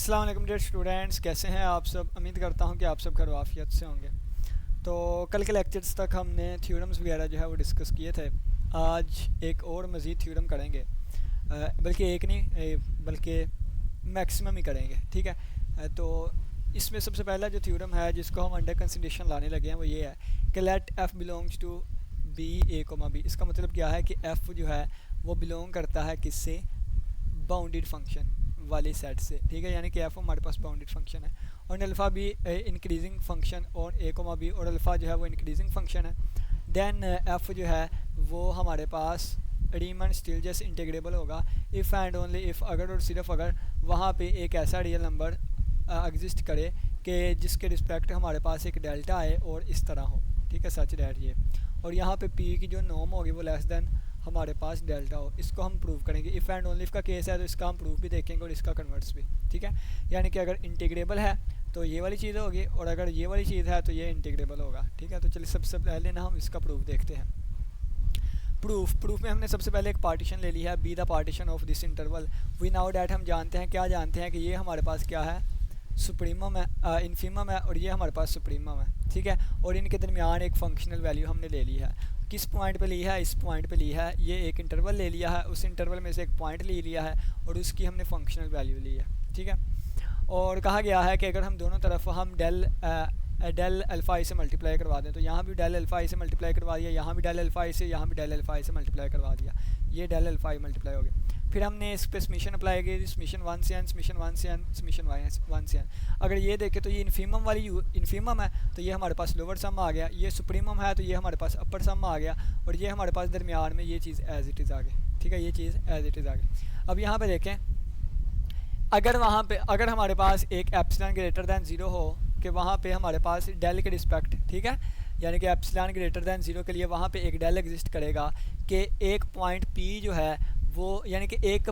अस्सलाम वालेकुम dear students, कैसे हैं आप सब। उम्मीद करता हूं कि आप सब खैर आफियत से होंगे। तो कल के लेक्चर्स तक हमने थ्योरम्स वगैरह जो है वो डिस्कस किए थे। आज एक और मज़ीद थ्योरम करेंगे, बल्कि एक नहीं बल्कि मैक्सिमम ही करेंगे। ठीक है। तो इसमें सबसे पहला जो थ्योरम है जिसको हम अंडर कंसिडरेशन लाने लगे हैं वो ये है कि let F belongs to B A comma B. इसका मतलब क्या है कि एफ़ जो है वो बिलोंग करता है किससे, बाउंडेड फंक्शन वाले सेट से। ठीक है, यानी कि एफ हमारे पास बाउंडेड फंक्शन है और अल्फ़ा भी इंक्रीजिंग फंक्शन और ए कोमा बी और अल्फ़ा जो है वो इंक्रीजिंग फंक्शन है। देन एफ जो है वो हमारे पास रीमन स्टिल जैसे इंटीग्रेबल होगा इफ़ एंड ओनली इफ़, अगर और सिर्फ अगर वहाँ पे एक ऐसा रियल नंबर एग्जिस्ट करे कि जिसके रिस्पेक्ट हमारे पास एक डेल्टा आए और इस तरह हो। ठीक है, सच डैट ये। और यहाँ पे पी की जो नॉर्म होगी वो लेस देन हमारे पास डेल्टा हो। इसको हम प्रूव करेंगे। इफ़ एंड ओनली इफ़ का केस है तो इसका हम प्रूफ भी देखेंगे और इसका कन्वर्ट्स भी। ठीक है, यानी कि अगर इंटीग्रेबल है तो ये वाली चीज़ होगी और अगर ये वाली चीज़ है तो ये इंटीग्रेबल होगा। ठीक है, तो चलिए सबसे पहले ना हम इसका प्रूफ देखते हैं। प्रूफ में हमने सबसे पहले एक पार्टीशन ले लिया है, B the partition of this interval. We know that, हम जानते हैं, क्या जानते हैं कि ये हमारे पास क्या है, सुप्रीमम है, इन्फीमम है और ये हमारे पास सुप्रीमम है। ठीक है, और इनके दरमियान एक फंक्शनल वैल्यू हमने ले ली है। किस पॉइंट पे ली है, इस पॉइंट पे ली है। ये एक इंटरवल ले लिया है, उस इंटरवल में से एक पॉइंट ले लिया है और उसकी हमने फंक्शनल वैल्यू ली है। ठीक है, और कहा गया है कि अगर हम दोनों तरफ हम डेल अल्फ़ा आई से मल्टीप्लाई करवा दें, तो यहाँ भी डेल अल्फ़ा आई से मल्टीप्लाई करवा दिया, यहाँ भी डेल अल्फ़ा आई से, यहाँ भी डेल अल्फ़ा आई से मल्टीप्लाई करवा दिया, ये डेल अल्फ़ा आई मल्टीप्लाई हो गया। फिर हमने इस पर समीशन अप्लाई की, समीशन 1 से n, समीशन 1 से n, समीशन 1 से n। अगर ये देखें तो ये इन्फीमम वाली इन्फीमम है तो ये हमारे पास लोअर सम आ गया, ये सुप्रीमम है तो ये हमारे पास अपर सम आ गया और ये हमारे पास दरमियान में ये चीज़ एज इट इज़ आ गई। ठीक है, ये चीज़ एज इट इज़ आ गई। अब यहाँ पे देखें, अगर वहाँ पे अगर हमारे पास एक एप्सिलॉन ग्रेटर दैन 0 हो कि वहाँ पे हमारे पास डेल के रिस्पेक्ट, ठीक है, यानी कि एप्सिलॉन ग्रेटर दैन 0 के लिए वहाँ पे एक डेल एग्जिस्ट करेगा कि एक पॉइंट पी जो है वो, यानी कि एक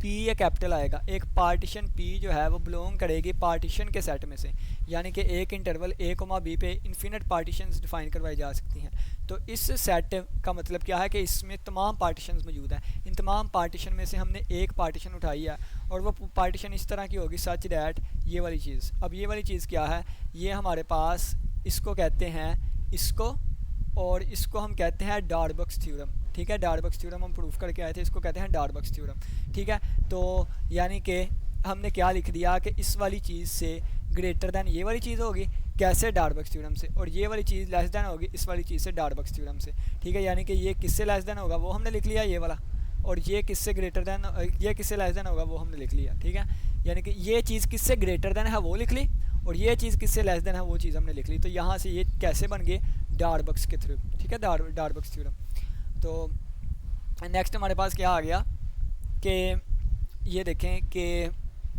पी या कैपिटल आएगा, एक पार्टीशन पी जो है वो बिलोंग करेगी पार्टीशन के सेट में से, यानी कि एक इंटरवल ए कोमा बी पे इन्फिनिट पार्टीशंस डिफाइन करवाई जा सकती हैं। तो इस सेट का मतलब क्या है कि इसमें तमाम पार्टीशंस मौजूद हैं। इन तमाम पार्टीशन में से हमने एक पार्टीशन उठाई है और वो पार्टीशन इस तरह की होगी सच डैट ये वाली चीज़। अब ये वाली चीज़ क्या है, ये हमारे पास इसको कहते हैं, इसको और इसको हम कहते हैं डार्बक्स थ्योरम। ठीक है, डार्बक्स थ्योरम हम प्रूफ करके आए थे, इसको कहते हैं डार्बक्स थ्योरम। ठीक है, तो यानी कि हमने क्या लिख दिया कि इस वाली चीज़ से ग्रेटर दैन ये वाली चीज़ होगी कैसे, डार्बक्स थ्योरम से, और ये वाली चीज़ लेस दैन होगी इस वाली चीज़ से डार्बक्स थ्योरम से। ठीक है, यानी कि ये किससे लेस दैन होगा वो हमने लिख लिया ये वाला, और ये किससे ग्रेटर दैन, ये किससे लेस दैन होगा वो हमने लिख लिया। ठीक है, यानी कि ये चीज़ किससे ग्रेटर दैन है वो लिख ली और ये चीज़ किससे लेस दैन है वो चीज़ हमने लिख ली। तो यहाँ से ये कैसे बन गए, डार्बक्स के थ्रू। ठीक है, डार्बक्स थ्योरम। तो नेक्स्ट हमारे पास क्या आ गया कि ये देखें कि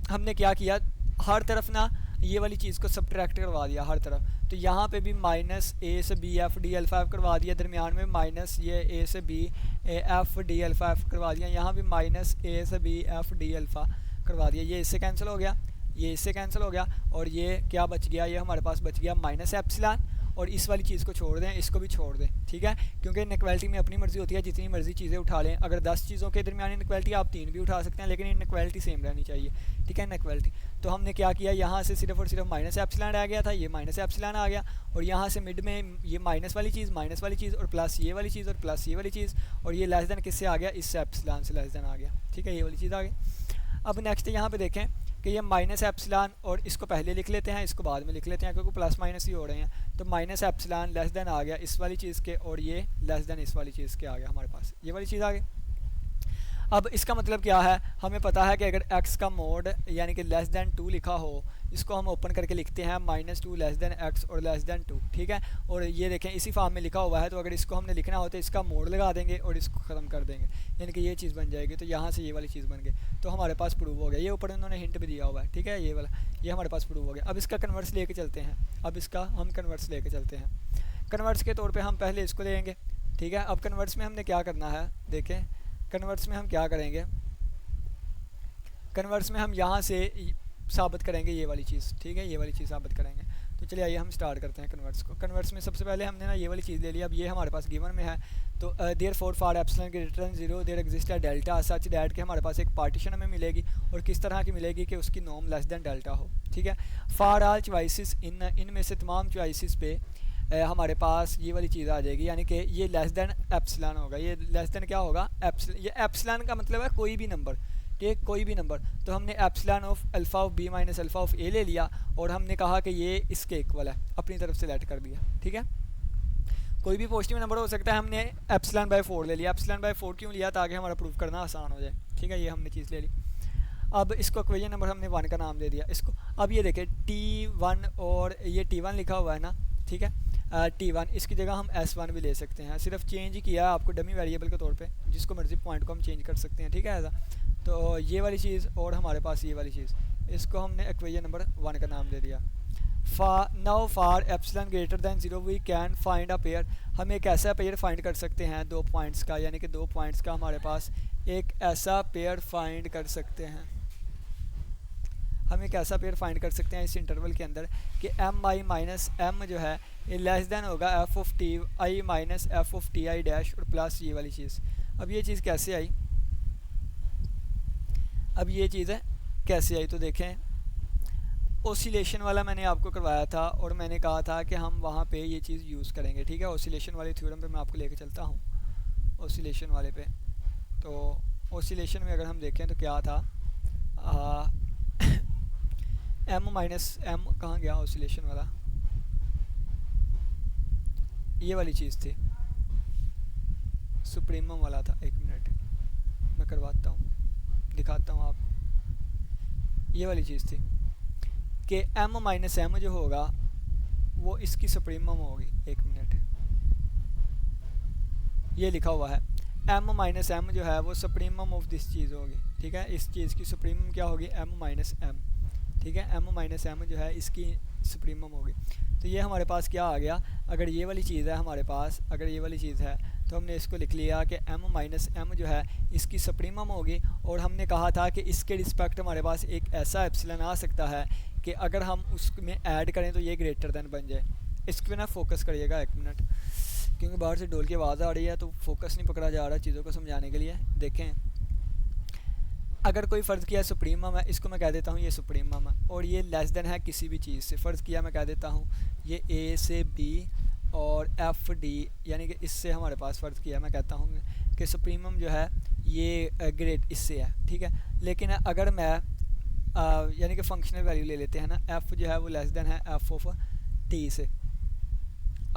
हमने क्या किया, हर तरफ ना ये वाली चीज़ को सब्ट्रैक्ट करवा दिया हर तरफ। तो यहाँ पे भी माइनस ए से B F D alpha F करवा दिया, दरमियान में माइनस ये ए से B F D alpha F करवा दिया, यहाँ भी माइनस ए से बी एफ डी अल्फ़ा करवा दिया। ये इससे कैंसिल हो गया, ये इससे कैंसिल हो गया और ये क्या बच गया, ये हमारे पास बच गया माइनस एप्सिलॉन। और इस वाली चीज़ को छोड़ दें, इसको भी छोड़ दें। ठीक है, क्योंकि इनइक्वालिटी में अपनी मर्ज़ी होती है, जितनी मर्ज़ी चीज़ें उठा लें। अगर 10 चीज़ों के दरमियान इनइक्वालिटी आप 3 भी उठा सकते हैं, लेकिन इनइक्वालिटी सेम रहनी चाहिए। ठीक है, इनइक्वालिटी। तो हमने क्या किया, यहाँ से सिर्फ और सिर्फ माइनस एप्सिलॉन रह गया था, ये माइनस एप्सिलॉन आ गया और यहाँ से मिड में ये माइनस वाली चीज़ और प्लस ये वाली चीज़ और प्लस ये वाली चीज़, और ये लेस दैन किससे आ गया, इस एप्सिलॉन से लेस दैन आ गया। ठीक है, ये वाली चीज़ आ गई। अब नेक्स्ट यहाँ पे देखें कि ये माइनस एप्सिलॉन, और इसको पहले लिख लेते हैं, इसको बाद में लिख लेते हैं क्योंकि प्लस माइनस ही हो रहे हैं। तो माइनस एप्सिलॉन लेस देन आ गया इस वाली चीज़ के और ये लेस देन इस वाली चीज़ के आ गया, हमारे पास ये वाली चीज़ आ गई। अब इसका मतलब क्या है, हमें पता है कि अगर x का मोड यानी कि लेस दैन 2 लिखा हो, इसको हम ओपन करके लिखते हैं -2 लेस दैन x और लेस दैन 2। ठीक है, और ये देखें इसी फॉर्म में लिखा हुआ है, तो अगर इसको हमने लिखना हो तो इसका मोड लगा देंगे और इसको ख़त्म कर देंगे, यानी कि ये चीज़ बन जाएगी। तो यहाँ से ये वाली चीज़ बन गई, तो हमारे पास प्रूव हो गया। ये ऊपर उन्होंने हिंट भी दिया हुआ है। ठीक है, ये वाला ये हमारे पास प्रूव हो गया। अब इसका कन्वर्स लेके चलते हैं, अब इसका हम कन्वर्स लेके चलते हैं। कन्वर्स के तौर पर हम पहले इसको लेंगे। ठीक है, अब कन्वर्स में हमने क्या करना है, देखें कन्वर्स में हम क्या करेंगे, कन्वर्स में हम यहाँ से साबित करेंगे ये वाली चीज़। ठीक है, ये वाली चीज़ साबित करेंगे। तो चलिए आइए हम स्टार्ट करते हैं कन्वर्ट्स को। कन्वर्ट्स में सबसे पहले हमने ना ये वाली चीज़ ले ली। अब ये हमारे पास गिवन में है, तो therefore epsilon greater than 0 there exist है डेल्टा सच दैट के हमारे पास एक पार्टीशन हमें मिलेगी, और किस तरह की मिलेगी कि उसकी नॉर्म लेस देन डेल्टा हो। ठीक है, फॉर ऑल चॉइसेस इनमें से तमाम चॉइसेस पे हमारे पास ये वाली चीज़ आ जाएगी, यानी कि ये लेस देन एप्सिलॉन होगा। ये लेस देन क्या होगा, एप्सिलॉन। ये एप्सिलॉन का मतलब है कोई भी नंबर, ठीक, कोई भी नंबर। तो हमने epsilon of alpha of B minus alpha of A ले लिया, और हमने कहा कि ये इसके इक्वल है, अपनी तरफ से लेट कर दिया। ठीक है, कोई भी पॉजिटिव नंबर हो सकता है। हमने एप्सिलॉन बाय 4 ले लिया। एप्सिलॉन बाय 4 क्यों लिया, ताकि हमारा प्रूफ करना आसान हो जाए। ठीक है, ये हमने चीज़ ले ली। अब इसको इक्वेशन नंबर हमने 1 का नाम दे दिया इसको। अब ये देखें T1, और ये T1 लिखा हुआ है ना, ठीक है, T1, इसकी जगह हम S1 भी ले सकते हैं। सिर्फ चेंज ही किया है आपको डमी वेरिएबल के तौर पे, जिसको मर्जी पॉइंट को हम चेंज कर सकते हैं। ठीक है, ऐसा। तो ये वाली चीज़ और हमारे पास ये वाली चीज़, इसको हमने इक्वेशन नंबर 1 का नाम दे दिया। Now for epsilon greater than 0 we can find a pair. हम एक ऐसा पेयर फाइंड कर सकते हैं 2 पॉइंट्स का, यानी कि 2 पॉइंट्स का हमारे पास एक ऐसा पेयर फाइंड कर सकते हैं। हम एक ऐसा पेयर फाइंड कर सकते हैं इस इंटरवल के अंदर कि एम आई माइनस एम जो है ये लेस देन होगा F of T I minus F of T I dash और प्लस ये वाली चीज़। अब ये चीज़ कैसे आई, अब ये चीज़ है कैसे आई, तो देखें ओसिलेशन वाला मैंने आपको करवाया था, और मैंने कहा था कि हम वहाँ पे ये चीज़ यूज़ करेंगे। ठीक है, ओसिलेशन वाले थ्योरम पे मैं आपको लेके चलता हूँ, ओसिलेशन वाले पे। तो ओसिलेशन में अगर हम देखें तो क्या था, एम माइनस एम कहाँ गया ओसिलेशन वाला, ये वाली चीज़ थी, सुप्रीमम वाला था। एक मिनट मैं करवाता हूँ, दिखाता हूँ आपको। ये वाली चीज़ थी कि एम माइनस एम जो होगा वो इसकी सुप्रीमम होगी। एक मिनट, ये लिखा हुआ है एम माइनस एम जो है वो सुप्रीमम ऑफ दिस चीज़ होगी। ठीक है, इस चीज़ की सुप्रीमम क्या होगी, एम माइनस एम। ठीक है, एम माइनस एम जो है इसकी सुप्रीमम होगी। तो ये हमारे पास क्या आ गया, अगर ये वाली चीज़ है हमारे पास, अगर ये वाली चीज़ है तो हमने इसको लिख लिया कि एम माइनस एम जो है इसकी सुप्रीमम होगी, और हमने कहा था कि इसके रिस्पेक्ट हमारे पास एक ऐसा एप्सिलॉन आ सकता है कि अगर हम उसमें ऐड करें तो ये ग्रेटर देन बन जाए। इसको ना फोकस करिएगा एक मिनट, क्योंकि बाहर से डोल की आवाज़ आ रही है तो फोकस नहीं पकड़ा जा रहा चीज़ों को समझाने के लिए। देखें, अगर कोई फ़र्ज़ किया सुप्रीमम है, इसको मैं कह देता हूँ ये सुप्रीमम है, और ये लेस देन है किसी भी चीज़ से। फ़र्ज़ किया मैं कह देता हूँ ये ए से बी और एफ़ डी, यानी कि इससे हमारे पास फ़र्ज़ किया मैं कहता हूँ कि सुप्रीमम जो है ये ग्रेट इससे है। ठीक है, लेकिन अगर मैं यानी कि फंक्शनल वैल्यू ले लेते हैं ना, एफ़ जो है वो लेस देन है एफ़ ऑफ टी से।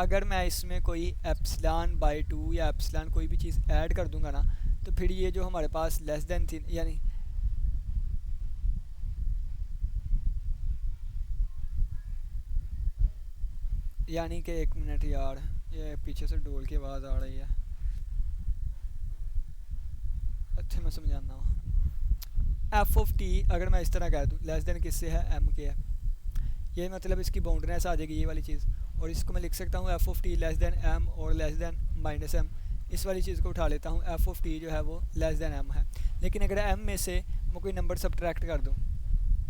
अगर मैं इसमें कोई एप्सिलॉन बाई 2 या एप्सिलॉन कोई भी चीज़ ऐड कर दूंगा ना, तो फिर ये जो हमारे पास लेस देन थी, यानी कि एक मिनट यार, ये पीछे से डोल की आवाज़ आ रही है। अच्छा मैं समझाना हूँ, एफ ऑफ टी अगर मैं इस तरह कह दूँ लेस देन किससे है, एम के है, ये मतलब इसकी बाउंड्रीनेस आ जाएगी ये वाली चीज़। और इसको मैं लिख सकता हूँ F of T less than M और लेस देन माइनस एम। इस वाली चीज़ को उठा लेता हूँ, एफ ऑफ टी जो है वो लेस देन एम है। लेकिन अगर एम में से मैं कोई नंबर सब्ट्रैक्ट कर दूँ,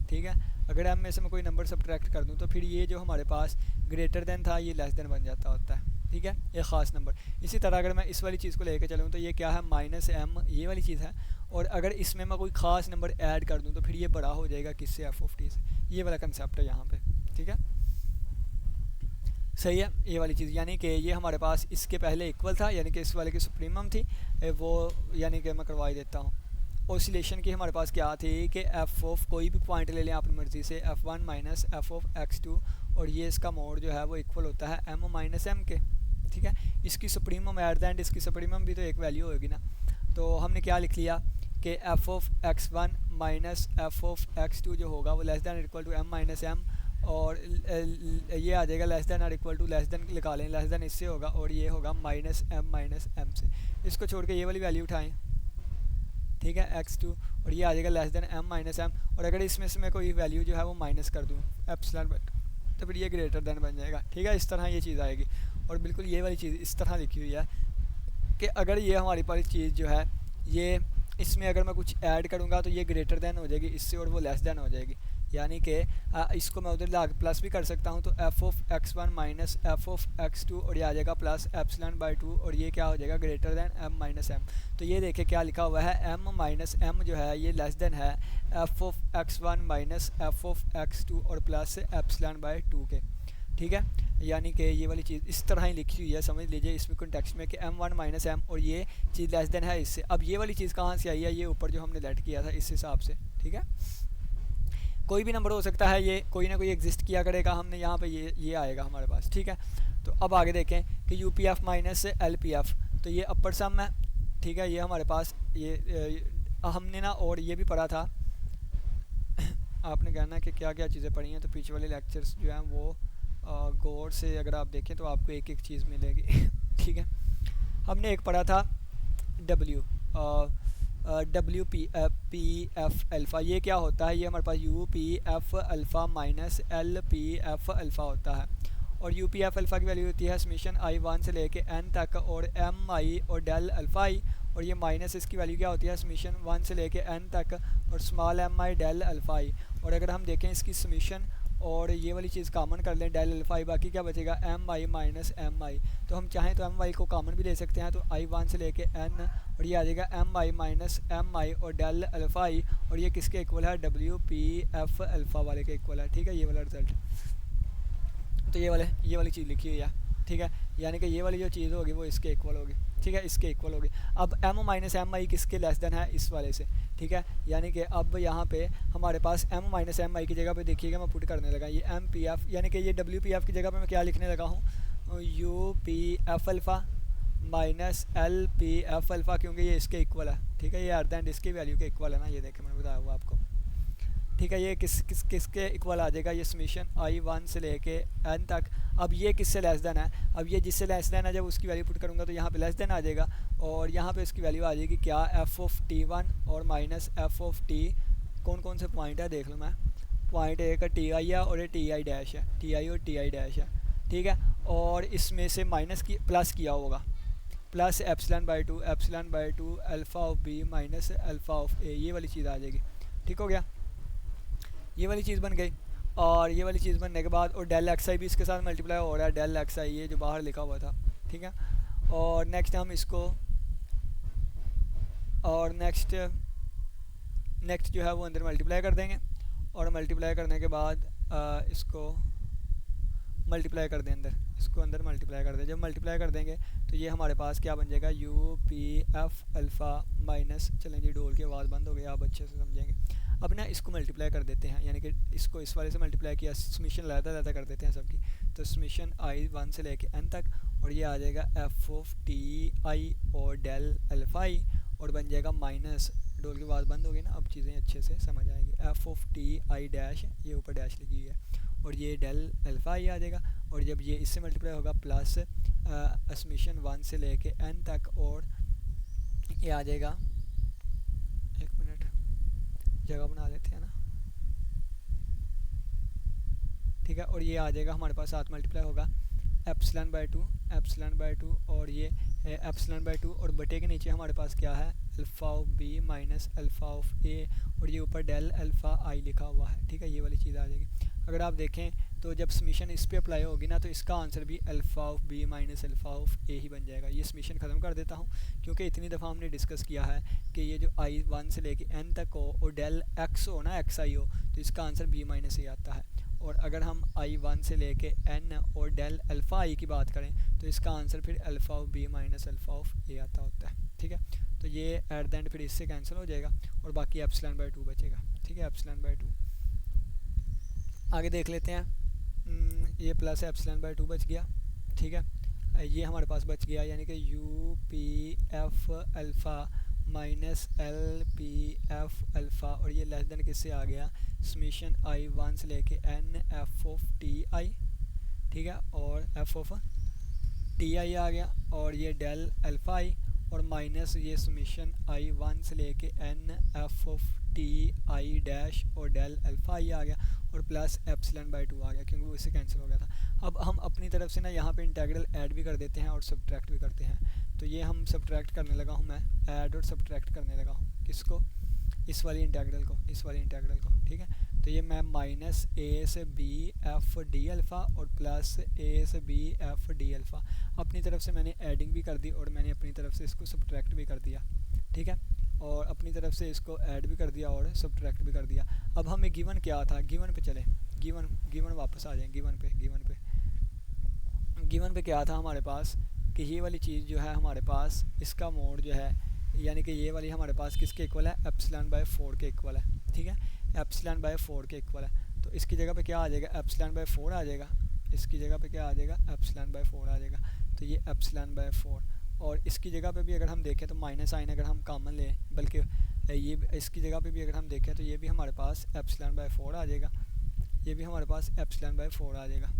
ठीक है, अगर एम में से मैं कोई नंबर सब्ट्रैक्ट कर दूँ तो फिर ये जो हमारे पास ग्रेटर देन था ये लेस देन बन जाता होता है। ठीक है, ये ख़ास नंबर। इसी तरह अगर मैं इस वाली चीज़ को लेकर चलूँ तो ये क्या है, माइनस एम ये वाली चीज़ है, और अगर इसमें मैं कोई ख़ास नंबर ऐड कर दूँ तो फिर ये बड़ा हो जाएगा किससे, एफ ऑफ टी से। ये वाला कंसेप्ट है यहाँ पे। ठीक है, सही है, ये वाली चीज़, यानी कि ये हमारे पास इसके पहले इक्वल था, यानी कि इस वाले की सुप्रीमम थी वो, यानी कि मैं करवाई देता हूँ। ओसिलेशन की हमारे पास क्या थी कि एफ़ ऑफ कोई भी पॉइंट ले लें अपनी मर्ज़ी से, f1 minus F of x2, और ये इसका मोड जो है वो इक्वल होता है m माइनस एम के। ठीक है, इसकी सुप्रीमम एट द एंड इसकी सुप्रीमम भी तो एक वैल्यू होगी ना। तो हमने क्या लिख लिया कि f of x1 minus F of x2 जो होगा वो less than equal to m minus M, और ये आ जाएगा लेस दैन और इक्वल टू, लेस दैन निकालें, लेस दैन इससे होगा, और ये होगा माइनस एम से। इसको छोड़ के ये वाली वैल्यू उठाएं, ठीक है, x2, और ये आ जाएगा less than m minus M. और अगर इसमें से मैं कोई वैल्यू जो है वो माइनस कर दूँ एप्सिलॉन बट, तो फिर ये ग्रेटर देन बन जाएगा। ठीक है, इस तरह ये चीज़ आएगी। और बिल्कुल ये वाली चीज़ इस तरह लिखी हुई है कि अगर ये हमारी पास चीज़ जो है ये इसमें अगर मैं कुछ ऐड करूँगा तो ये ग्रेटर देन हो जाएगी इससे, और वो लेस देन हो जाएगी। यानी कि इसको मैं उधर ला प्लस भी कर सकता हूँ, तो F of X one minus F of X two और ये आ जाएगा प्लस एप्सिलॉन बाई टू, और ये क्या हो जाएगा greater than M minus M. तो ये देखिए क्या लिखा हुआ है, एम माइनस एम जो है ये लेस देन है F of X one minus F of X two और प्लस एप्सिलॉन बाई टू के। ठीक है, यानी कि ये वाली चीज़ इस तरह ही लिखी हुई है, समझ लीजिए इसमें कॉन्टेक्स्ट में कि एम वन माइनस एम और ये चीज़ लेस देन है इससे। अब ये वाली चीज़ कहाँ से आई है, ये ऊपर जो हमने लेट किया था इस हिसाब से। ठीक है, कोई भी नंबर हो सकता है, ये कोई ना कोई एग्जिस्ट किया करेगा, हमने यहाँ पे ये आएगा हमारे पास। ठीक है, तो अब आगे देखें कि you P F minus L P F, तो ये अपर सम है। ठीक है, ये हमारे पास ये हमने ना और ये भी पढ़ा था, आपने कहना कि क्या क्या चीज़ें पढ़ी हैं, तो पीछे वाले लेक्चर्स जो हैं वो गौर से अगर आप देखें तो आपको एक एक चीज़ मिलेगी। ठीक है, हमने एक पढ़ा था डब्ल्यू पी एफ अल्फ़ा, ये क्या होता है, ये हमारे पास U P F alpha minus L P F alpha होता है। और यू पी एफ अल्फ़ा की वैल्यू होती है समीशन आई वन से लेके एन तक और एम आई और डेल अल्फ़ा आई, और ये माइनस इसकी वैल्यू क्या होती है समीशन वन से लेके एन तक और स्मॉल एम आई डेल अल्फ़ा आई। और अगर हम देखें इसकी समीशन और ये वाली चीज़ कॉमन कर लें डेल अल्फ़ा आई, बाकी क्या बचेगा एम आई माइनस एम आई। तो हम चाहें तो एम आई को कॉमन भी ले सकते हैं, तो आई वन से लेके एन और ये आ जाएगा एम आई माइनस एम आई और डेल अल्फ़ा आई, और ये किसके इक्वल है डब्ल्यू पी एफ अल्फ़ा वाले के इक्वल है। ठीक है, ये वाला रिजल्ट, तो ये वाली चीज़ लिखी हुई है। ठीक है, यानी कि ये वाली जो चीज़ होगी वो इसके इक्वल होगी। ठीक है, इसके इक्वल होगी। अब एम माइनस एम आई किसके लेस देन है, इस वाले से। ठीक है, यानी कि अब यहाँ पे हमारे पास एम माइनस एम आई की जगह पे देखिएगा मैं पुट करने लगा ये एम पी एफ, यानी कि ये डब्ल्यू पी एफ की जगह पे मैं क्या लिखने लगा हूँ, you P F alpha minus L P F alpha, क्योंकि ये इसके इक्वल है। ठीक है, ये अर्ध एंड इसकी वैल्यू के इक्वल है ना, ये देखें मैंने बताया हुआ आपको। ठीक है, ये किसके इक्वल आ जाएगा, ये समीशन आई वन से लेके एन तक। अब ये किससे लेस देन है, अब ये जिससे लेस देन है जब उसकी वैल्यू पुट करूँगा तो यहाँ पे लेस देन आ जाएगा, और यहाँ पे इसकी वैल्यू आ जाएगी क्या एफ ऑफ टी वन और माइनस एफ ऑफ टी। कौन कौन से पॉइंट है देख लो, मैं पॉइंट एक टी आई है और ये टी आई डैश है, टी आई और टी आई डैश है। ठीक है, और इसमें से माइनस की प्लस किया होगा, plus epsilon by two alpha of B minus alpha of A, ये वाली चीज़ आ जाएगी। ठीक हो गया, ये वाली चीज़ बन गई। और ये वाली चीज़ बनने के बाद और डेल एक्स आई भी इसके साथ मल्टीप्लाई हो रहा है, डेल एक्स आई ये जो बाहर लिखा हुआ था। ठीक है, और नेक्स्ट हम इसको और नेक्स्ट जो है वो अंदर मल्टीप्लाई कर देंगे, और मल्टीप्लाई करने के बाद इसको मल्टीप्लाई कर दें अंदर, इसको अंदर मल्टीप्लाई कर दें। जब मल्टीप्लाई कर देंगे तो ये हमारे पास क्या बन जाएगा, you P F alpha minus, चलें जी डोल की आवाज़ बंद हो गई, आप अच्छे से समझेंगे। अब ना इसको मल्टीप्लाई कर देते हैं, यानी कि इसको इस वाले से मल्टीप्लाई किया, समीशन लाता कर देते हैं सबकी। तो समीशन आई वन से लेके एन तक, और ये आ जाएगा एफ ऑफ टी आई और डेल अल्फ़ा आई, और बन जाएगा माइनस, डोल की आवाज़ बंद होगी ना, अब चीज़ें अच्छे से समझ आएंगी। F of T I dash, ये ऊपर डैश लिखी हुई है, और ये डेल अल्फ़ा आई आ जाएगा, और जब ये इससे मल्टीप्लाई होगा प्लस समीशन वन से लेके एन तक, और ये आ जाएगा, एक मिनट जगह बना लेते हैं ना। ठीक है, और ये आ जाएगा हमारे पास साथ मल्टीप्लाई होगा एप्सिलॉन बाई टू और ये एप्सिलॉन बाई टू, और बटे के नीचे हमारे पास क्या है alpha of B minus alpha of A, और ये ऊपर डेल अल्फ़ा आई लिखा हुआ है। ठीक है, ये वाली चीज़ आ जाएगी। अगर आप देखें तो जब समीशन इस पे अप्लाई होगी ना, तो इसका आंसर भी alpha of B minus alpha of A ही बन जाएगा। ये समीशन ख़त्म कर देता हूँ, क्योंकि इतनी दफ़ा हमने डिस्कस किया है कि ये जो आई वन से लेके एन तक हो और डेल एक्स हो ना, एक्स आई हो, तो इसका आंसर बी माइनस ए आता है। और अगर हम आई वन से लेके एन और डेल अल्फ़ा आई की बात करें तो इसका आंसर फिर alpha of B minus alpha of A आता होता है। ठीक है, तो ये एट द एंड फिर इससे कैंसिल हो जाएगा, और बाकी एप्सिलॉन बाई टू बचेगा। ठीक है, एप्सिलॉन बाई टू आगे देख लेते हैं। ये प्लस एप्सिलॉन बाई टू बच गया। ठीक है, ये हमारे पास बच गया, यानी कि you P F alpha minus L P F alpha, और ये लेस देन किससे आ गया समीशन आई वन से लेके N F of T I. ठीक है, और एफ ऑफ टी आई आ गया, और ये डेल अल्फ़ा आई, और माइनस ये समीशन आई वन से लेके N F of T I dash और डेल अल्फ़ा आई आ गया, और प्लस एप्सिलॉन बाई टू आ गया, क्योंकि वो इससे कैंसिल हो गया था। अब हम अपनी तरफ से ना यहाँ पे इंटीग्रल ऐड भी कर देते हैं और सब्ट्रैक्ट भी करते हैं। तो ये हम सब्ट्रैक्ट करने लगा हूँ मैं, ऐड और सब्ट्रैक्ट करने लगा हूँ। किसको, इस वाली इंटीग्रल को, ठीक है। तो ये मैं माइनस ए से बी एफ डी अल्फ़ा और प्लस ए से बी एफ डी अल्फ़ा, अपनी तरफ से मैंने एडिंग भी कर दी और मैंने अपनी तरफ से इसको सब्ट्रैक्ट भी कर दिया, ठीक है। और अपनी तरफ से इसको ऐड भी कर दिया और सब्ट्रैक्ट भी कर दिया। अब हमें गिवन क्या था, गिवन पे चले, गिवन वापस आ जाए, गिवन पे क्या था हमारे पास कि ये वाली चीज़ जो है हमारे पास, इसका मोड जो है यानी कि ये वाली हमारे पास किसके इक्वल है, एप्सिलॉन बाय 4 के इक्वल है, ठीक है, एप्सिलॉन बाय 4 के इक्वल है। तो इसकी जगह पे क्या आ जाएगा, एप्सिलॉन बाय 4 आ जाएगा, इसकी जगह पे क्या आ जाएगा, एप्सिलॉन बाय 4 आ जाएगा। तो ये एप्सिलॉन बाय 4, और इसकी जगह पे भी अगर हम देखें तो माइनस साइन अगर हम कॉमन लें, बल्कि ये इसकी जगह पे भी अगर हम देखें तो ये भी हमारे पास एप्सिलॉन बाय 4 आ जाएगा, ये भी हमारे पास एप्सिलॉन बाय 4 आ जाएगा।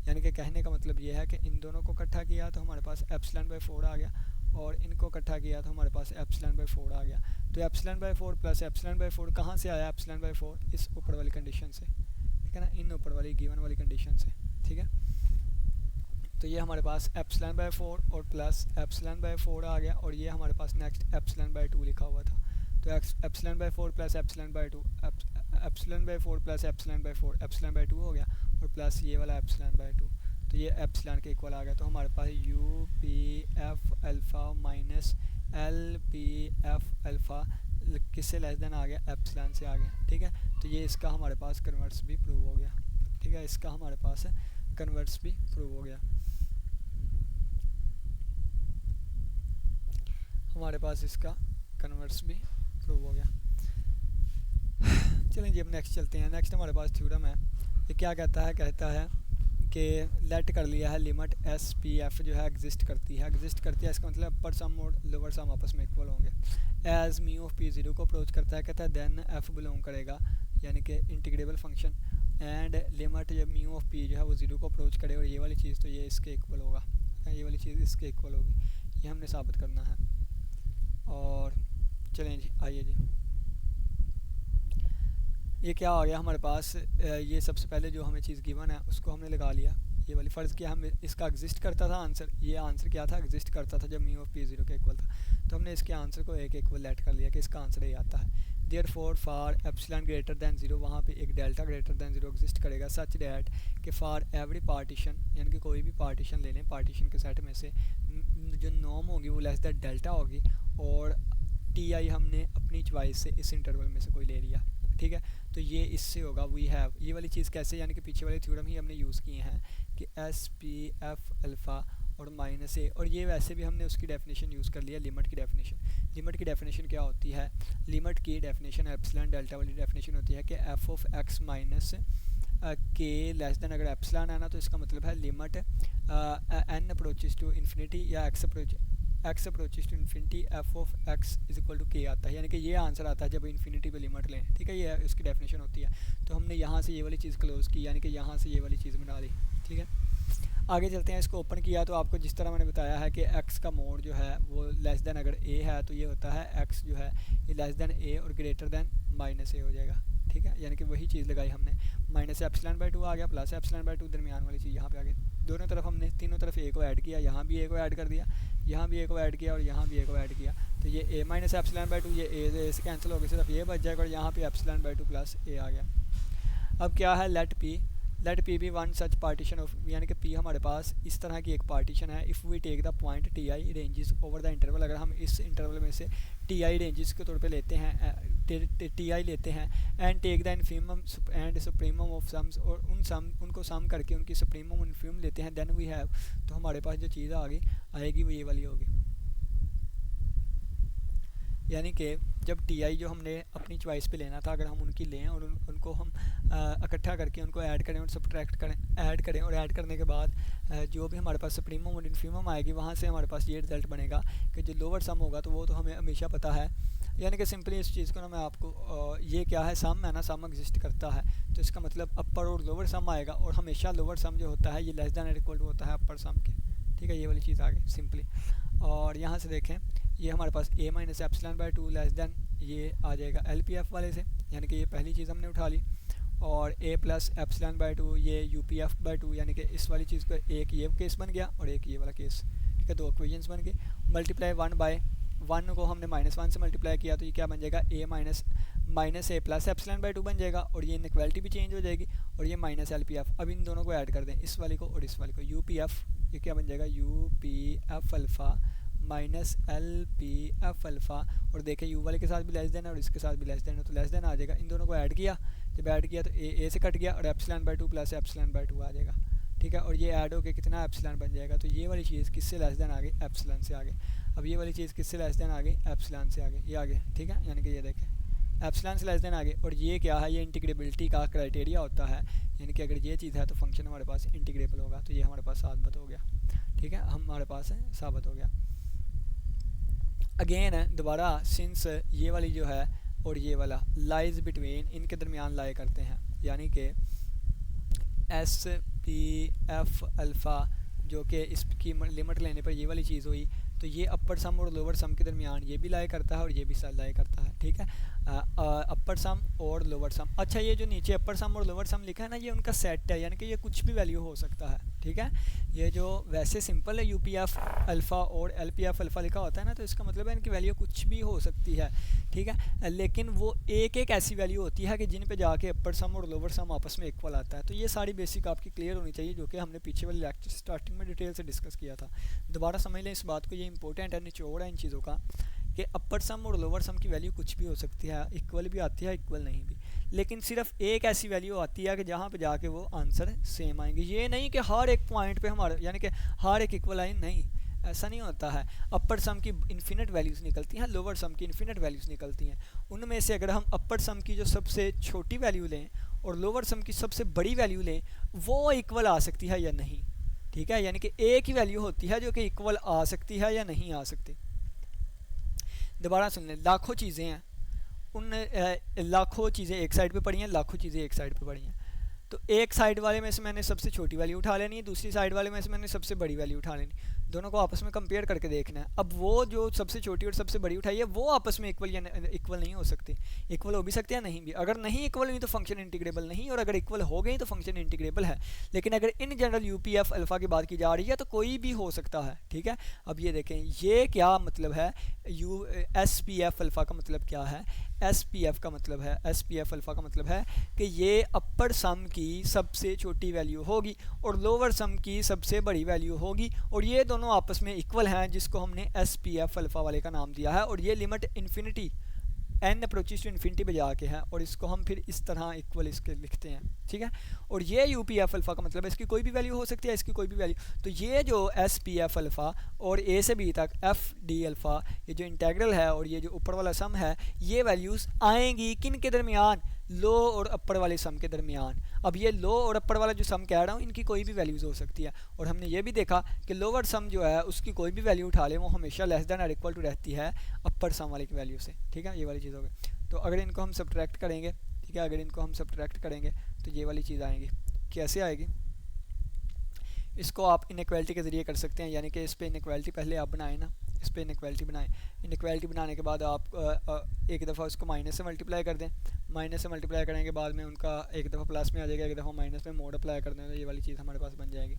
यानी कि कहने का मतलब ये है कि इन दोनों को इकट्ठा किया तो हमारे पास एप्सिलॉन बाय 4 आ गया, और इनको इकट्ठा किया तो हमारे पास एप्सिलॉन बाय 4 आ गया। तो epsilon bye 4 plus epsilon bye 4 कहाँ से आया, एप्सिलॉन बाय 4 इस ऊपर वाली कंडीशन से, ठीक है ना, इन ऊपर वाली गिवन वाली कंडीशन से, ठीक है। तो ये हमारे पास एप्सिलॉन बाय 4 और प्लस एप्सिलॉन बाय 4 आ गया, और ये हमारे पास नेक्स्ट एप्सिलॉन बाय 2 लिखा हुआ था। तो epsilon bye 4 plus epsilon by 2, epsilon bye 4 plus epsilon bye 4, epsilon by 2 हो गया, और प्लस ये वाला एप्सिलॉन बाय 2, तो ये एप्सिलॉन के इक्वल आ गया। तो हमारे पास U P F alpha minus L P F alpha किससे लेस देन आ गया, एप्सिलॉन से आ गया, ठीक है। तो ये इसका हमारे पास कन्वर्ट्स भी प्रूव हो गया, ठीक है, इसका हमारे पास कन्वर्ट्स भी प्रूव हो गया, हमारे पास इसका कन्वर्ट्स भी प्रूव हो गया। चलें जी, अब नेक्स्ट चलते हैं। नेक्स्ट हमारे पास थ्योरम है, ये क्या कहता है कि लेट कर लिया है लिमिट एस पी एफ जो है एग्जिस्ट करती है, इसका मतलब अपर सम और लोअर सम आपस में इक्वल होंगे। As me of P zero को अप्रोच करता है, कहता है देन एफ बिलोंग करेगा, यानी कि इंटीग्रेबल फंक्शन, एंड लिमिट जब मी ऑफ पी जो है वो ज़ीरो को अप्रोच करे, और ये वाली चीज़ तो ये इसके इक्वल होगा, ये वाली चीज़ इसके इक्वल होगी, ये हमने साबित करना है। और चलें जी, आइए जी, ये क्या आ गया हमारे पास, ये सबसे पहले जो हमें चीज़ गिवन है उसको हमने लगा लिया, ये वाली फ़र्ज़ किया, हम इसका एग्जिस्ट करता था आंसर, ये आंसर क्या था, एग्जिस्ट करता था जब मी ऑफ पी ज़ीरो के इक्वल था, तो हमने इसके आंसर को एक इक्वल लेट कर लिया कि इसका आंसर ये आता है। Therefore for epsilon greater than zero, वहाँ पे एक delta greater than zero exist करेगा, सच डैट कि फॉर एवरी पार्टीशन, यानी कि कोई भी पार्टीशन ले लें, पार्टीशन के सेट में से जो नॉर्म होगी वो लेस दैन डेल्टा होगी, और टी आई हमने अपनी चॉइस से इस इंटरवल में से कोई ले लिया, ठीक है। तो ये इससे होगा वी हैव, ये वाली चीज़ कैसे, यानी कि पीछे वाले थ्योरम ही हमने यूज़ किए हैं कि एस पी एफ अल्फ़ा और माइनस ए, और ये वैसे भी हमने उसकी डेफिनेशन यूज़ कर लिया, लिमिट की डेफिनेशन। लिमिट की डेफिनेशन क्या होती है, लिमिट की डेफिनेशन एप्सिलॉन डेल्टा वाली डेफिनेशन होती है कि F of X minus K less than, अगर एप्सिलॉन है ना तो इसका मतलब है limit N approaches to infinity या X approaches to infinity F of X is equal to K आता है, यानी कि ये आंसर आता है जब इन्फिनिटी पे लिमिट लें, ठीक है, ये इसकी डेफिनेशन होती है। तो हमने यहाँ से ये वाली चीज़ क्लोज़ की, यानी कि यहाँ से ये वाली चीज़ बना दी, ठीक है। आगे चलते हैं, इसको ओपन किया तो आपको जिस तरह मैंने बताया है कि एक्स का मोड जो है वो लेस देन अगर ए है तो ये होता है एक्स जो है ये लेस देन ए और ग्रेटर देन माइनस ए हो जाएगा, ठीक है, यानी कि वही चीज़ लगाई हमने, माइनस एप्सिलॉन बाय 2 आ गया प्लस एप्सिलॉन बाय 2, दरमियान वाली चीज़ यहाँ पे आ गई, दोनों तरफ हमने तीनों तरफ ए को ऐड किया, यहाँ भी ए को ऐड कर दिया, यहाँ भी ए को ऐड किया, और यहाँ भी ए को ऐड किया, तो ये ए माइनस एप्सिलॉन बाय 2, ये ए से कैंसिल हो गया, सिर्फ ये बच जाएगा, और यहाँ पे एप्सिलॉन बाय 2 प्लस ए आ गया। अब क्या है, लेट पी भी वन सच पार्टीशन ऑफ, यानी कि पी हमारे पास इस तरह की एक पार्टीशन है, if we take the point T I ranges over the interval, अगर हम इस इंटरवल में से टी आई रेंजेस के तौर पे लेते हैं, टी आई लेते हैं, and take the infimum and supremum of sums, और उनको सम करके उनकी सुप्रीमम और इन्फीमम लेते हैं, देन वी हैव, तो हमारे पास जो चीज़ आएगी वो ये वाली होगी, यानी कि जब टी आई जो हमने अपनी चॉइस पे लेना था अगर हम उनकी लें और उनको हम इकट्ठा करके उनको ऐड करें और सब्ट्रैक्ट करें, ऐड करें, और ऐड करने के बाद जो भी हमारे पास सुप्रीमम और इन्फीमम आएगी वहाँ से हमारे पास ये रिज़ल्ट बनेगा कि जो लोअर सम होगा तो वो तो हमें हमेशा पता है, यानी कि सिंपली इस चीज़ को ना मैं आपको ये क्या है, सम है ना, सम एग्जिस्ट करता है, तो इसका मतलब अपर और लोअर सम आएगा, और हमेशा लोअर सम जो होता है ये लेस दैन इक्वल टू होता है अपर सम के, ठीक है, ये वाली चीज़ आ गई सिंपली। और यहाँ से देखें ये हमारे पास A minus epsilon by 2 less than ये आ जाएगा एल पी एफ वाले से, यानी कि ये पहली चीज़ हमने उठा ली, और ए प्लस एप्सिलॉन बाय 2 ये यू पी एफ बाय 2, यानी कि इस वाली चीज़ का एक ये केस बन गया और एक ये वाला केस, ठीक है, दो इक्वेशंस बन गए, मल्टीप्लाई 1 बाय वन को हमने -1 से मल्टीप्लाई किया तो ये क्या बन जाएगा, a minus A plus epsilon by 2 बन जाएगा, और ये इनइक्वालिटी भी चेंज हो जाएगी, और ये माइनस एल पी एफ। अब इन दोनों को ऐड कर दें, इस वाले को और इस वाले को, यू पी एफ, ये क्या बन जाएगा, you P F alpha minus L P F alpha, और देखें यू वाले के साथ भी लेस देन है और इसके साथ भी लेस देन है, तो लेस देन आ जाएगा। इन दोनों को ऐड किया, जब ऐड किया तो ए से कट गया और epsilon by 2 plus epsilon by 2 आ जाएगा, ठीक है। और ये ऐड होकर कितना एप्सिलॉन बन जाएगा, तो ये वाली चीज़ किससे लेस देन आ गई, एप्सिलॉन से आ गई। अब ये वाली चीज़ किससे लेस देन आ गई, एप्सिलॉन से आ गई, ये आ गई, ठीक है। यानी कि ये देखें एप्सिलॉन से लेस देन आ गई, और ये क्या है, ये इंटीग्रेबिलिटी का क्राइटेरिया होता है, यानी कि अगर ये चीज़ है तो फंक्शन हमारे पास इंटीग्रेबल होगा। तो ये हमारे पास साबित हो गया, ठीक है, हमारे पास है साबित हो गया। अगेन दोबारा सिंस ये वाली जो है और ये वाला लाइज बिटवीन, इनके दरमियान लाई करते हैं, यानी कि एस पी एफ अल्फ़ा जो कि इसकी लिमिट लेने पर ये वाली चीज़ हुई, तो ये अपर सम और लोअर सम के दरमियान ये भी लाई करता है और ये भी लाई करता है, ठीक है। अपर सम और लोअर सम। अच्छा, ये जो नीचे अपर सम और लोअर सम लिखा है ना, ये उनका सेट है, यानी कि ये कुछ भी वैल्यू हो सकता है, ठीक है। ये जो वैसे सिंपल है यू पी एफ अल्फ़ा और एल पी एफ अल्फ़ा लिखा होता है ना, तो इसका मतलब है इनकी वैल्यू कुछ भी हो सकती है, ठीक है। लेकिन वो एक एक ऐसी वैल्यू होती है कि जिन पे जाके अपर सम और लोअर सम आपस में इक्वल आता है। तो ये सारी बेसिक आपकी क्लियर होनी चाहिए, जो कि हमने पीछे वाले लेक्चर स्टार्टिंग में डिटेल से डिस्कस किया था। दोबारा समझ लें इस बात को, ये इंपॉर्टेंट है, निचोड़ है इन चीज़ों का, कि अपर सम और लोअर सम की वैल्यू कुछ भी हो सकती है, इक्वल भी आती है, इक्वल नहीं भी, लेकिन सिर्फ एक ऐसी वैल्यू आती है कि जहाँ पे जाके वो आंसर सेम आएंगे। ये नहीं कि हर एक पॉइंट पे हमारे, यानी कि हर एक इक्वल आए, नहीं, ऐसा नहीं होता है। अपर सम की इन्फिनिट वैल्यूज़ निकलती हैं, लोअर सम की इन्फिनिट वैल्यूज़ निकलती हैं। उनमें से अगर हम अपर सम की जो सबसे छोटी वैल्यू लें और लोअर सम की सबसे बड़ी वैल्यू लें, वो इक्वल आ सकती है या नहीं, ठीक है। यानी कि एक ही वैल्यू होती है जो कि इक्वल आ सकती है या नहीं आ सकती। दोबारा सुन लें, लाखों चीज़ें हैं, उन लाखों चीज़ें एक साइड पे पड़ी हैं, लाखों चीज़ें एक साइड पे पड़ी हैं, तो एक साइड वाले में से मैंने सबसे छोटी वैल्यू उठा लेनी है, दूसरी साइड वाले में से मैंने सबसे बड़ी वैल्यू उठा लेनी, दोनों को आपस में कंपेयर करके देखना है। अब वो जो सबसे छोटी और सबसे बड़ी उठाई है वो आपस में इक्वल या इक्वल नहीं हो सकती, इक्वल हो भी सकते हैं नहीं भी। अगर नहीं इक्वल हुई तो फंक्शन इंटीग्रेबल नहीं, और अगर इक्वल हो गई तो फंक्शन इंटीग्रेबल है। लेकिन अगर in general you P F alpha की बात की जा रही है तो कोई भी हो सकता है, ठीक है। अब ये देखें, ये क्या मतलब है, U S P F alpha का मतलब क्या है, एस पी एफ का मतलब है, एस पी एफ अल्फ़ा का मतलब है कि ये अपर सम की सबसे छोटी वैल्यू होगी और लोअर सम की सबसे बड़ी वैल्यू होगी, और ये दोनों आपस में इक्वल हैं, जिसको हमने एस पी एफ अल्फ़ा वाले का नाम दिया है। और ये limit infinity N approaches to infinity पे जाके हैं, और इसको हम फिर इस तरह इक्वल इसके लिखते हैं, ठीक है। और ये यू पी एफ अल्फ़ा का मतलब है इसकी कोई भी वैल्यू हो सकती है, इसकी कोई भी वैल्यू। तो ये जो एस पी एफ अल्फ़ा और ए से बी तक एफ डी अल्फ़ा, ये जो इंटेग्रल है और ये जो ऊपर वाला सम है, ये वैल्यूज़ आएंगी किन के दरमियान, लो और अपर वाले सम के दरमियान। अब ये लो और अपर वाला जो सम कह रहा हूँ, इनकी कोई भी वैल्यूज़ हो सकती है। और हमने ये भी देखा कि लोअर सम जो है उसकी कोई भी वैल्यू उठा ले, वो हमेशा लेस देन और इक्वल टू रहती है अपर सम वाले की वैल्यू से, ठीक है। ये वाली चीज़ हो गई। तो अगर इनको हम सब्ट्रैक्ट करेंगे, ठीक है, अगर इनको हम सब्ट्रैक्ट करेंगे तो ये वाली चीज़ आएगी। कैसे आएगी, इसको आप इनइक्वालिटी के ज़रिए कर सकते हैं, यानी कि इस पर इनइक्वालिटी पहले आप बनाएं ना, इस पर इनइक्वालिटी बनाएं। इनइक्वालिटी बनाने के बाद आप एक दफ़ा उसको माइनस से मल्टीप्लाई कर दें, माइनस से मल्टीप्लाई करने के बाद में उनका एक दफ़ा प्लस में आ जाएगा, एक दफ़ा माइनस में मोड अप्लाई कर दें, तो ये वाली चीज़ हमारे पास बन जाएगी,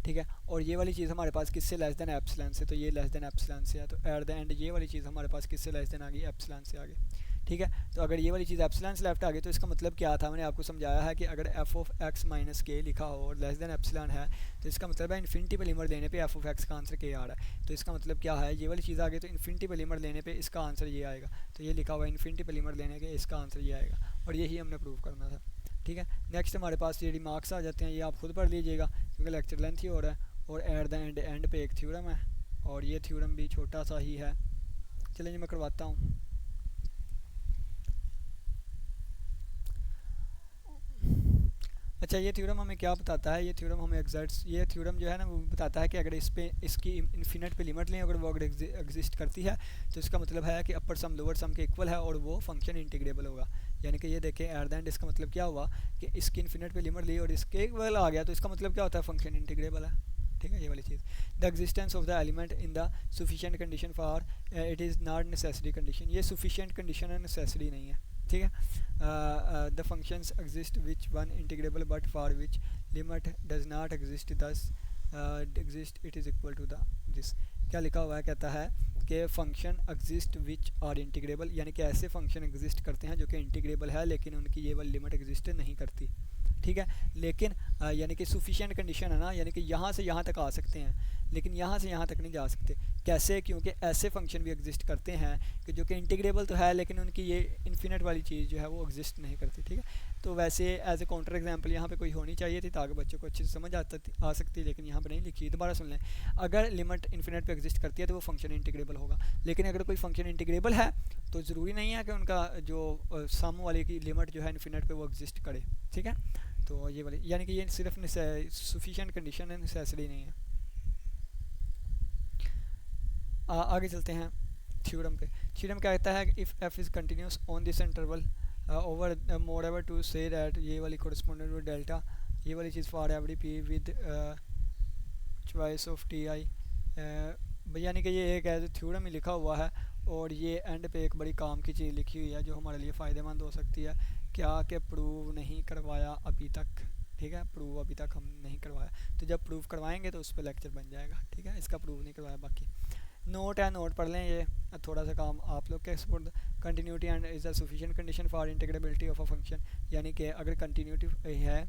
ठीक है। और ये वाली चीज़ हमारे पास किससे लेस देन एप्सिलॉन से, तो ये लेस देन एप्सिलॉन से है, तो एट द एंड ये वाली चीज़ हमारे पास किससे लेस देन आ गई, एप्सिलॉन से आ गई, ठीक है। तो अगर ये वाली चीज़ एप्सिलॉन से लेफ्ट आ गई तो इसका मतलब क्या था, मैंने आपको समझाया है कि अगर एफ ऑफ एक्स माइनस के लिखा हो और लेस देन एप्सिलॉन है, तो इसका मतलब है इन्फिनिटी पे लिमिट लेने पे एफ ऑफ एक्स का आंसर के आ रहा है। तो इसका मतलब क्या है, ये वाली चीज़ आ गई तो इन्फिनिटी पे लिमिट लेने पे इसका आंसर ये आएगा, तो ये लिखा हुआ है इन्फिनिटी पे लिमिट लेने के इसका आंसर ये आएगा, और यही हमने प्रूव करना था, ठीक है। नेक्स्ट हमारे पास ये रिमार्क्स आ जाते हैं, ये आप खुद पढ़ लीजिएगा क्योंकि लेक्चर लेंथ ही हो रहा है। और एट द एंड पे एक थ्योरम है, और ये थ्योरम भी छोटा सा ही है, चलिए मैं करवाता हूँ। अच्छा, ये थ्योरम हमें क्या बताता है, ये थ्योरम हमें ये थ्योरम जो है ना वो बताता है कि अगर इस पे इसकी इन्फिनिट पे लिमिट लें, अगर वो अगर एग्जिस्ट करती है तो इसका मतलब है कि अपर सम लोअर सम के इक्वल है और वो फंक्शन इंटीग्रेबल होगा। यानी कि ये देखें एट द एंड इसका मतलब क्या हुआ कि इसकी इन्फिनिट पे लिमिट ली और इसके इक्वल आ गया, तो इसका मतलब क्या होता है, फंक्शन इंटीग्रेबल है, ठीक है। ये वाली चीज़, the existence of the element in the sufficient condition for it is not necessary condition, ये सफिशिएंट कंडीशन है, नेसेसरी नहीं है, ठीक है। The functions exist which one integrable but for which limit does not exist thus exist it is equal to the this. क्या लिखा हुआ है, कहता है कि function exist which are integrable, यानी कि ऐसे फंक्शन एग्जिस्ट करते हैं जो कि इंटीग्रेबल है लेकिन उनकी ये वाली लिमिट एग्जिस्ट नहीं करती, ठीक है। लेकिन यानी कि सफिशिएंट कंडीशन है ना, यानी कि यहाँ से यहाँ तक आ सकते हैं लेकिन यहाँ से यहाँ तक नहीं जा सकते। कैसे? क्योंकि ऐसे फंक्शन भी एग्जिस्ट करते हैं कि जो कि इंटीग्रेबल तो है लेकिन उनकी ये इन्फिनिट वाली चीज़ जो है वो एग्जिस्ट नहीं करती, ठीक है। तो वैसे एज ए काउंटर एग्जांपल यहाँ पे कोई होनी चाहिए थी ताकि बच्चों को अच्छे से समझ आ सकती, लेकिन यहाँ पे नहीं लिखी। दोबारा सुन लें, अगर लिमिट इन्फिनिट पे एग्जिस्ट करती है तो वो फंक्शन इंटीग्रेबल होगा, लेकिन अगर कोई फंक्शन इंटीग्रेबल है तो ज़रूरी नहीं है कि उनका जो सम वाले की लिमिट जो है इन्फिनिट पे वो एग्जिस्ट करे, ठीक है। तो ये वाली यानी कि ये सिर्फ सफिशिएंट कंडीशन है, नेसेसरी नहीं है। आगे चलते हैं थ्योरम पे। थ्योरम क्या कहता है? If F is continuous on this interval over more ever to से दैट ये वाली कोरिस्पोंडेंट टू डेल्टा, ये वाली चीज़ for every P with choice of T I, यानी कि ये एक एज थ्योरम ही लिखा हुआ है और ये एंड पे एक बड़ी काम की चीज़ लिखी हुई है जो हमारे लिए फ़ायदेमंद हो सकती है। क्या कि प्रूव नहीं करवाया अभी तक, ठीक है। प्रूव अभी तक हम नहीं करवाया, तो जब प्रूव करवाएंगे तो उस पर लेक्चर बन जाएगा, ठीक है। इसका प्रूव नहीं करवाया। बाकी नोट है, नोट पढ़ लें, ये थोड़ा सा काम आप लोग के support. Continuity and is a sufficient condition for integrability of a function, यानी कि अगर कंटिन्यूटी है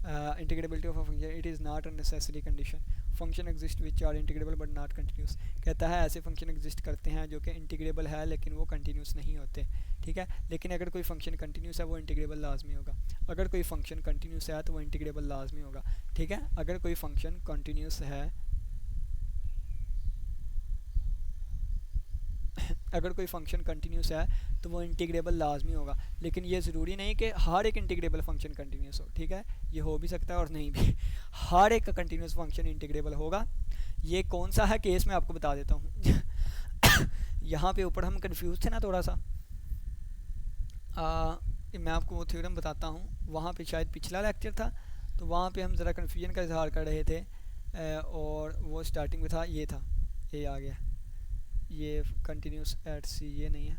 integrability of a function, it is not a necessary condition. Function exist which are integrable but not continuous, कहता है ऐसे function exist करते हैं जो कि इंटीग्रेबल है लेकिन वो कंटिन्यूस नहीं होते, ठीक है। लेकिन अगर कोई फंक्शन कंटिन्यूस है वो इंटीग्रेबल लाजमी होगा। अगर कोई फंक्शन कंटिन्यूस है तो वो इंटीग्रेबल लाजमी होगा, ठीक है। अगर कोई फंक्शन कंटिन्यूस है अगर कोई फंक्शन कंटिन्यूस है तो वो इंटीग्रेबल लाजमी होगा, लेकिन ये ज़रूरी नहीं कि हर एक इंटीग्रेबल फंक्शन कंटिन्यूस हो, ठीक है। ये हो भी सकता है और नहीं भी। हर एक का कंटिन्यूस फंक्शन इंटीग्रेबल होगा। ये कौन सा है केस मैं आपको बता देता हूँ। यहाँ पे ऊपर हम कंफ्यूज थे ना थोड़ा सा, मैं आपको वो थ्योरम बताता हूँ। वहाँ पे शायद पिछला लेक्चर था तो वहाँ पे हम ज़रा कन्फ्यूजन का इजहार कर रहे थे, और वो स्टार्टिंग में था, ये था, ये आ गया, ये कंटिन्यूस एट सी, ये नहीं है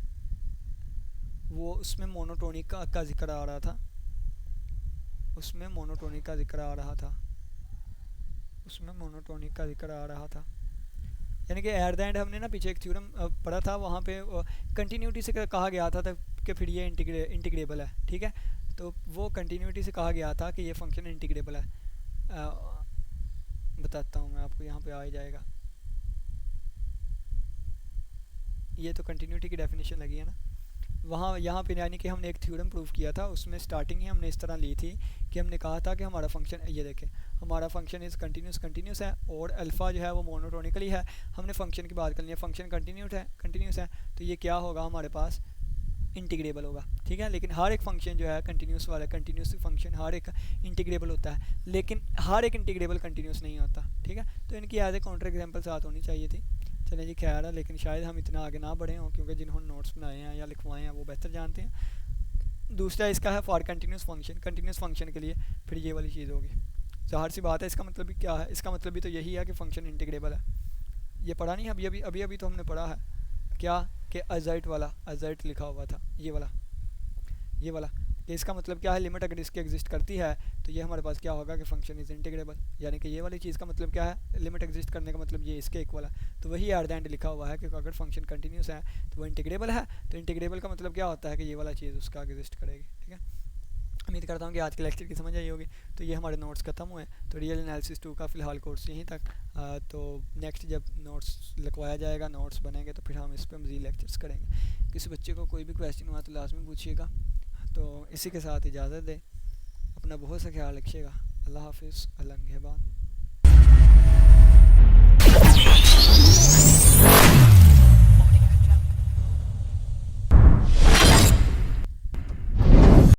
वो, उसमें मोनोटोनिक का जिक्र आ रहा था, उसमें मोनोटोनिक का जिक्र आ रहा था, उसमें मोनोटोनिक का जिक्र आ रहा था। यानी कि एट द एंड हमने ना पीछे एक थ्योरम पढ़ा था, वहाँ पे कंटिन्यूटी से कहा गया था कि फिर ये इंटीग्रेबल है, ठीक है। तो वो कंटिन्यूटी से कहा गया था कि ये फंक्शन इंटीग्रेबल है। बताता हूँ मैं आपको, यहाँ पे आ ही जाएगा। ये तो कंटिन्यूटी की डेफिनेशन लगी है ना वहाँ, यहाँ पे यानी कि हमने एक थ्योरम प्रूव किया था, उसमें स्टार्टिंग ही हमने इस तरह ली थी कि हमने कहा था कि हमारा फंक्शन, ये देखें, हमारा फंक्शन इज़ कंटिन्यूस है और अल्फ़ा जो है वो मोनोटोनिकली है। हमने फंक्शन की बात करनी है, फंक्शन कंटिन्यूस है तो ये क्या होगा हमारे पास, इंटीग्रेबल होगा, ठीक है। लेकिन हर एक फंक्शन जो है कंटिन्यूस वाला, कंटिन्यूस फंक्शन हर एक इंटीग्रेबल होता है, लेकिन हर एक इंटीग्रेबल कंटिन्यूस नहीं होता, ठीक है। तो इनकी एज ए काउंटर एग्जांपल साथ होनी चाहिए थी। चलें जी, खैर है, लेकिन शायद हम इतना आगे ना बढ़े हों क्योंकि जिन्होंने नोट्स बनाए हैं या लिखवाए हैं वो बेहतर जानते हैं। दूसरा इसका है for continuous function, continuous function के लिए फिर ये वाली चीज़ होगी। ज़ाहिर सी बात है, इसका मतलब भी क्या है, इसका मतलब भी तो यही है कि फ़ंक्शन इंटीग्रेबल है। ये पढ़ा नहीं, अभी तो हमने पढ़ा है क्या कि अजर्ट वाला, अजर्ट लिखा हुआ था, ये वाला कि इसका मतलब क्या है, लिमिट अगर इसकी एग्जिस्ट करती है तो ये हमारे पास क्या होगा कि फंक्शन इज़ इंटीग्रेबल। यानी कि ये वाली चीज़ का मतलब क्या है, लिमिट एग्जिस्ट करने का मतलब ये इसके एक वाला, तो वही एट द एंड लिखा हुआ है कि अगर फंक्शन कंटिन्यूस है तो वो इंटीग्रेबल है। तो इंटीग्रेबल का मतलब क्या होता है कि ये वाला चीज़ उसका एग्जिस्ट करेगी, ठीक है। उम्मीद करता हूँ कि आज के लेक्चर की समझ आई होगी। तो ये हमारे नोट्स खत्म हुए, तो रियल एनालिसिस 2 का फ़िलहाल कोर्स यहीं तक। तो नेक्स्ट जब नोट्स लिखवाया जाएगा, नोट्स बनेंगे तो फिर हम इस पर मज़ीद लेक्चर्स करेंगे। किसी बच्चे को कोई भी क्वेश्चन हुआ तो लाजमी पूछिएगा। तो इसी के साथ इजाज़त दें, अपना बहुत सा ख्याल रखिएगा। अल्लाह हाफिज़, अल्लाह निगहबान।